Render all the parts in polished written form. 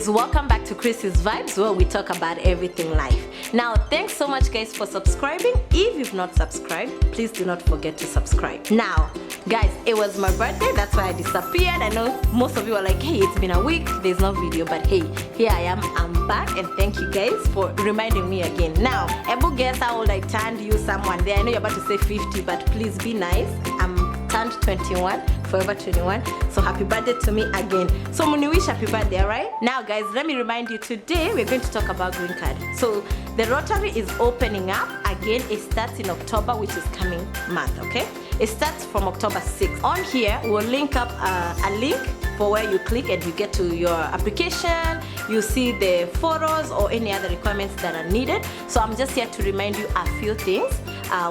guys, welcome back to Chris's Vibes, where we talk about everything life. Now, thanks so much guys for subscribing. If you've not subscribed, please do not forget to subscribe. Now guys, it was my birthday, that's why I disappeared. I know most of you are like, hey, it's been a week, there's no video, but hey, here I am, I'm back, and thank you guys for reminding me again. Now, Ebu, guess how old I turned you someone there. I know you're about to say 50, but please be nice. I'm turned 21, forever 21, so happy birthday to me again. So many wish happy birthday, right? Now guys, let me remind you, today we're going to talk about green card. So the lottery is opening up again. It starts in October, which is coming month, okay? It starts from October 6th. On here, we'll link up a link for where you click and you get to your application. You see the photos or any other requirements that are needed. So I'm just here to remind you a few things.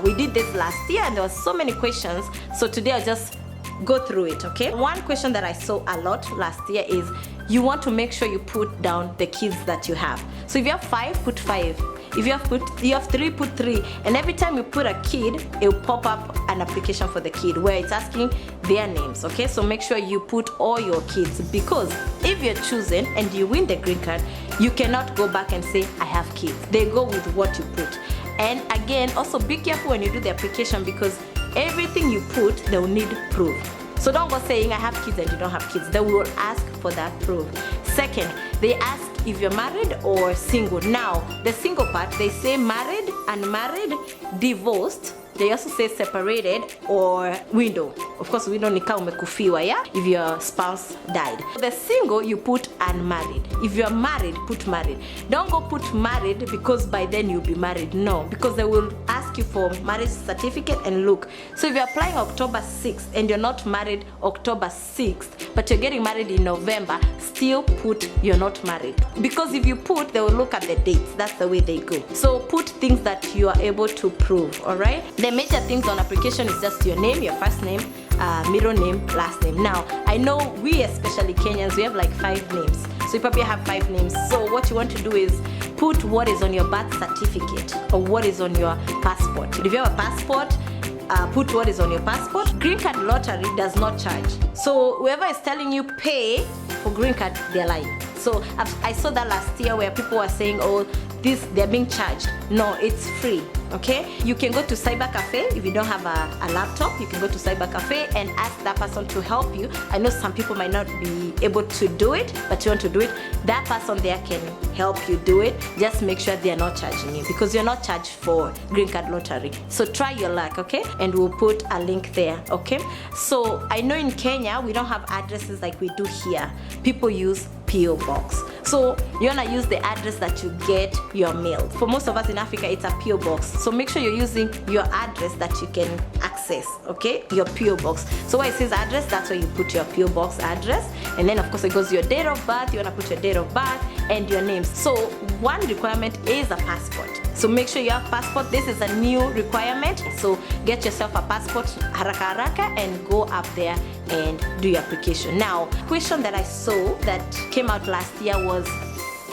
We did this last year and there were so many questions. So today I'll just go through it, okay? One question that I saw a lot last year is you want to make sure you put down the kids that you have. So if you have 5, put 5. If you have 3, put 3. And every time you put a kid, it will pop up an application for the kid where it's asking their names, okay? So make sure you put all your kids, because if you're chosen and you win the green card, you cannot go back and say, I have kids. They go with what you put. And again, also be careful when you do the application, because everything you put, they will need proof. So don't go saying I have kids and you don't have kids. They will ask for that proof. Second, they ask if you're married or single. Now, the single part, they say married, unmarried, divorced. They also say separated or widow. Of course, widow ni kama umekufiwa, yeah? If your spouse died. The single, you put unmarried. If you're married, put married. Don't go put married because by then you'll be married. No, because they will ask you for marriage certificate and look. So if you're applying October 6th and you're not married October 6th, but you're getting married in November, still put you're not married. Because if you put, they will look at the dates. That's the way they go. So put things that you are able to prove, all right? The major things on application is just your name, your first name, middle name, last name. Now, I know we, especially Kenyans, we have like 5 names. So you probably have 5 names. So what you want to do is put what is on your birth certificate or what is on your passport. If you have a passport, put what is on your passport. Green card lottery does not charge. So whoever is telling you pay for green card, they're lying. So I saw that last year where people were saying, oh, they're being charged. No, it's free, okay? You can go to cyber cafe. If you don't have a laptop, you can go to cyber cafe and ask that person to help you. I know some people might not be able to do it, but you want to do it, that person there can help you do it. Just make sure they're not charging you, because you're not charged for green card lottery. So try your luck, okay? And we'll put a link there, okay? So I know in Kenya, we don't have addresses like we do here. People use PO box. So you wanna use the address that you get your mail. For most of us in Africa, it's a PO box. So make sure you're using your address that you can access, okay? Your PO box. So where it says address, that's where you put your PO box address. And then of course it goes your date of birth. You wanna put your date of birth and your names. So one requirement is a passport. So make sure you have passport. This is a new requirement. So get yourself a passport haraka haraka and go up there and do your application. Now, question that I saw that came out last year was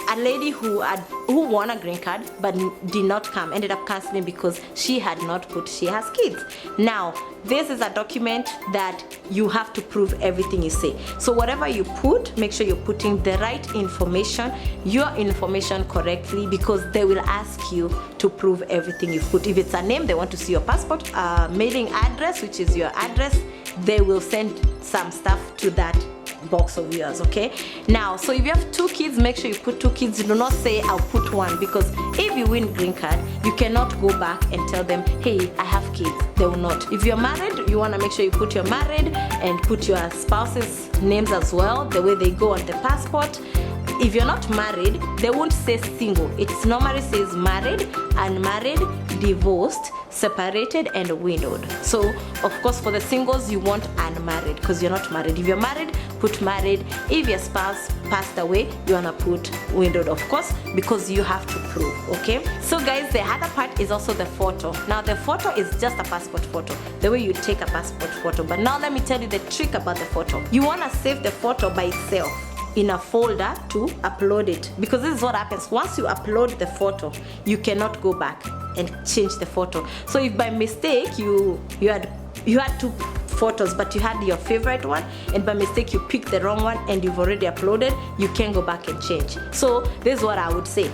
a lady who won a green card but did not come, ended up canceling because she had not put she has kids. Now, this is a document that you have to prove everything you say. So whatever you put, make sure you're putting the right information, your information correctly, because they will ask you to prove everything you put. If it's a name, they want to see your passport, mailing address, which is your address, they will send some stuff to that box of yours, okay? Now, so if you have 2 kids, make sure you put 2 kids. Do not say I'll put 1, because if you win green card, you cannot go back and tell them, hey, I have kids. They will not. If you're married, you want to make sure you put your married and put your spouse's names as well, the way they go on the passport. If you're not married, they won't say single. It normally says married, unmarried, divorced, separated, and widowed. So of course for the singles, you want unmarried because you're not married. If you're married, put married. If your spouse passed away, you wanna put widowed, of course, because you have to prove, okay? So guys, the other part is also the photo. Now the photo is just a passport photo, the way you take a passport photo. But now let me tell you the trick about the photo. You wanna save the photo by itself in a folder to upload it, because this is what happens. Once you upload the photo, you cannot go back and change the photo. So if by mistake you had to photos, but you had your favorite one and by mistake you picked the wrong one and you've already uploaded, you can go back and change. So this is what I would say.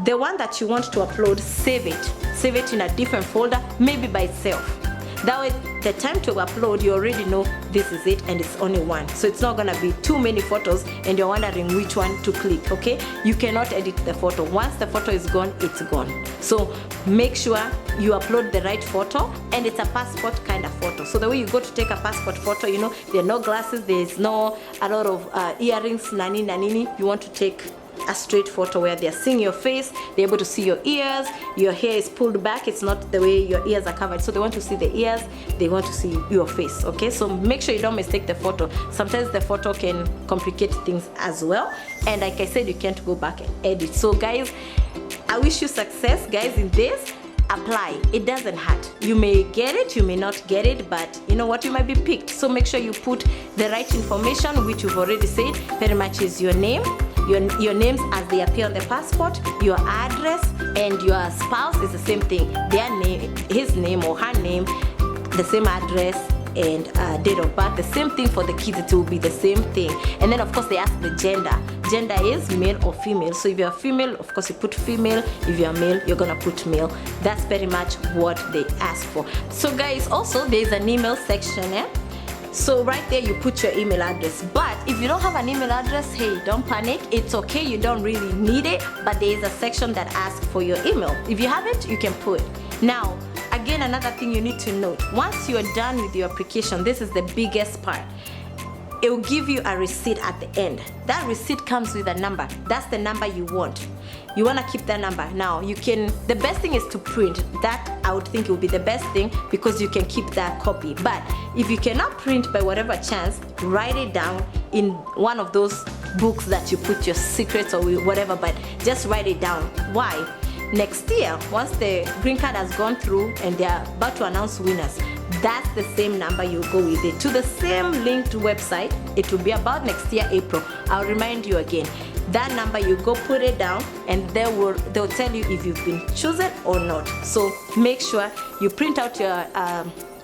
The one that you want to upload, save it in a different folder, maybe by itself. That way the time to upload, you already know this is it and it's only one, so it's not gonna be too many photos and you're wondering which one to click. Okay, you cannot edit the photo. Once the photo is gone, it's gone. So make sure you upload the right photo, and it's a passport kind of photo. So the way you go to take a passport photo, you know, there are no glasses, there's no a lot of earrings, nanini. You want to take a straight photo where they're seeing your face, they're able to see your ears, your hair is pulled back, it's not the way your ears are covered, so they want to see the ears, they want to see your face. Okay, so make sure you don't mistake the photo. Sometimes the photo can complicate things as well, and like I said, you can't go back and edit. So guys, I wish you success, guys, in this. Apply, it doesn't hurt. You may get it, you may not get it, but you know what, you might be picked. So make sure you put the right information, which you've already said very much is your name, your names as they appear on the passport, your address, and your spouse is the same thing. Their name, his name or her name, the same address, and date of birth, the same thing for the kids, it will be the same thing. And then of course they ask the gender. Gender is male or female. So if you're female, of course you put female. If you're male, you're gonna put male. That's pretty much what they ask for. So guys, also there's an email section, yeah? So right there you put your email address. But if you don't have an email address, hey, don't panic, it's okay, you don't really need it, but there is a section that asks for your email. If you have it, you can put. Now again, another thing you need to note, once you are done with your application, this is the biggest part, it will give you a receipt at the end. That receipt comes with a number. That's the number you want. You want to keep that number. Now you can, the best thing is to print that. I would think it would be the best thing because you can keep that copy. But if you cannot print by whatever chance, write it down in one of those books that you put your secrets or whatever, but just write it down. Why? Next year, once the green card has gone through and they are about to announce winners, that's the same number you go with it to the same linked website. It will be about next year, April. I'll remind you again. That number, you go put it down and they'll tell you if you've been chosen or not. So make sure you print out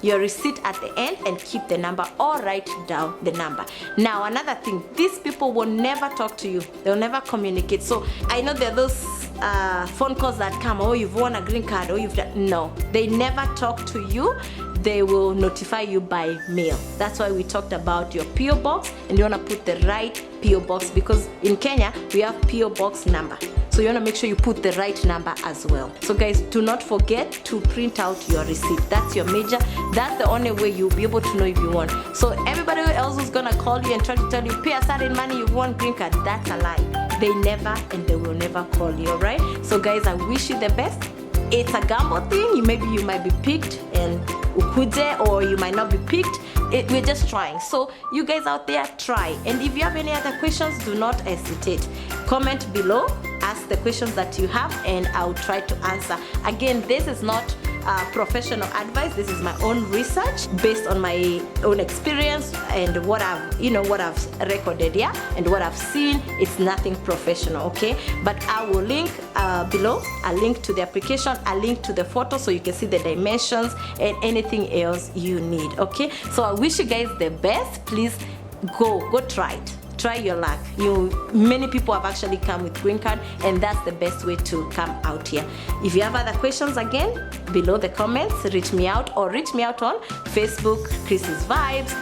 your receipt at the end and keep the number or write down the number. Now another thing, these people will never talk to you. They'll never communicate. So I know there are those phone calls that come, oh, you've won a green card, oh, you've done. No, they never talk to you. They will notify you by mail. That's why we talked about your PO box, and you want to put the right PO box, because in Kenya we have PO box number. So you want to make sure you put the right number as well. So guys, do not forget to print out your receipt. That's your major. That's the only way you'll be able to know if you won. So everybody else who's gonna call you and try to tell you pay a certain money, you've won green card, that's a lie. They never and they will never call you. All right, so guys, I wish you the best. It's a gamble thing. Maybe you might be picked and ukuje, or you might not be picked. We're just trying. So you guys out there, try. And if you have any other questions, do not hesitate. Comment below, ask the questions that you have, and I'll try to answer. Again, this is not professional advice. This is my own research based on my own experience and what I've recorded here and what I've seen. It's nothing professional, okay? But I will link below a link to the application, a link to the photo, so you can see the dimensions and anything else you need. Okay, so I wish you guys the best. Please go try it. Try your luck. Many people have actually come with green card, and that's the best way to come out here. If you have other questions, again, below the comments, reach me out on Facebook, Chrissy's Vibes,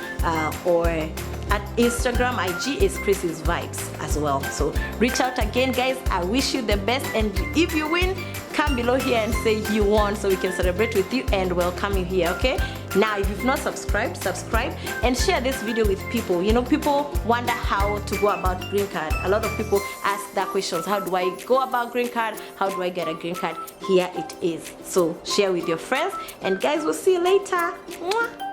or at Instagram, IG is Chrissy's Vibes as well. So reach out again, guys. I wish you the best, and if you win, come below here and say you won, so we can celebrate with you and welcome you here. Okay, now if you've not subscribed, subscribe and share this video with people. People wonder how to go about green card. A lot of people ask that questions. How do I go about green card? How do I get a green card? Here it is. So share with your friends, and guys, we'll see you later. Mwah.